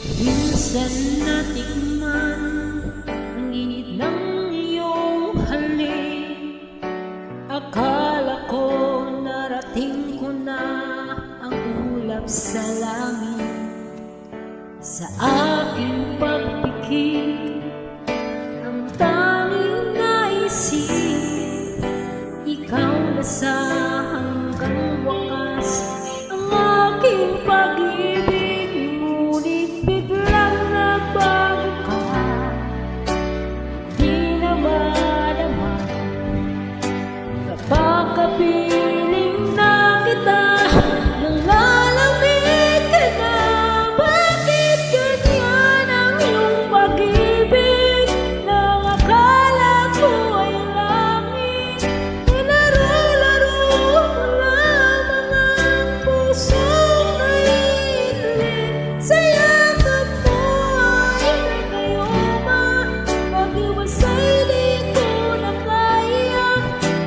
Minsan natikman ang init ng iyong halik. Akala ko narating ko na ang ulap sa langit. Sa aking pagpikit, ang tanging naisip, ikaw na sa hanggang wakas ang aking pag-ibig. Ngunit biglang nagbago ka, di na madama. Kapag kapiling na kita, nanlalamig ka na. Bakit ganyan ang iyong pag-ibig? Nang akala ko ay langit, nilaro-laro mo lamang ang pusong naiinip. Sa yakap mo ay nagayuma, pag-iwasay di ko na kaya.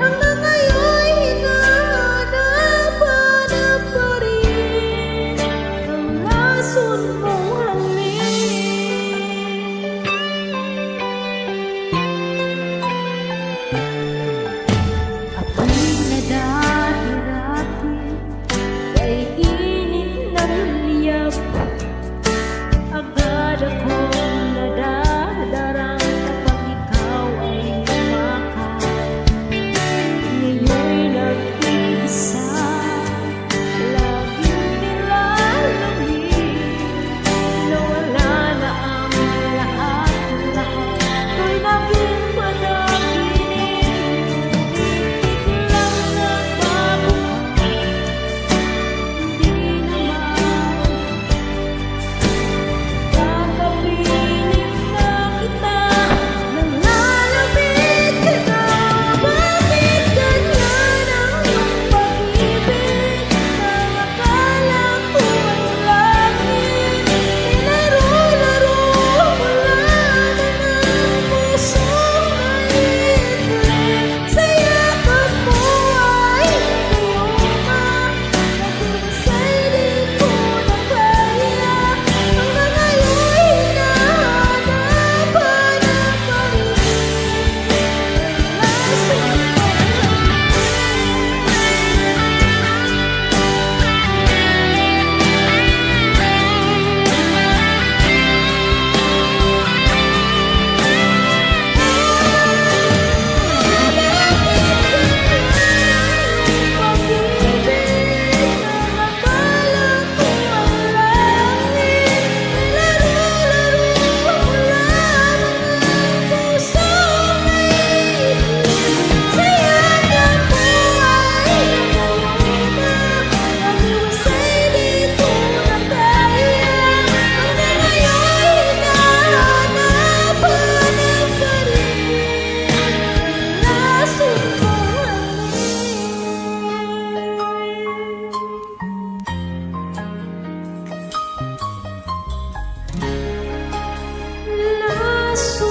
Hanggang ngayon'y hinahanap-hanap pa rin ang lason mong halik. Ako'y nadati-dati kay init ng liyab. Agad akong nadadarang kapag ikaw ay lumakad. Ngayon'y nag-iisa, laging nilalamig. Nawala na ang lahat-lahat, ko'y naging panaginip. Biglang nagbago ka, hindi naman kakapiling na kita. Nanlalamig ka na. Bakit ganyan ang iyong pag-ibig? Nang akala ko ay langit, nilaro-laro mo lamang ang pusong naiinip. Sa yakap mo ay nagayuma, pag-iwasay di ko na kaya. Hanggang ngayon'y hinahanap-hanap pa rin ang lason lason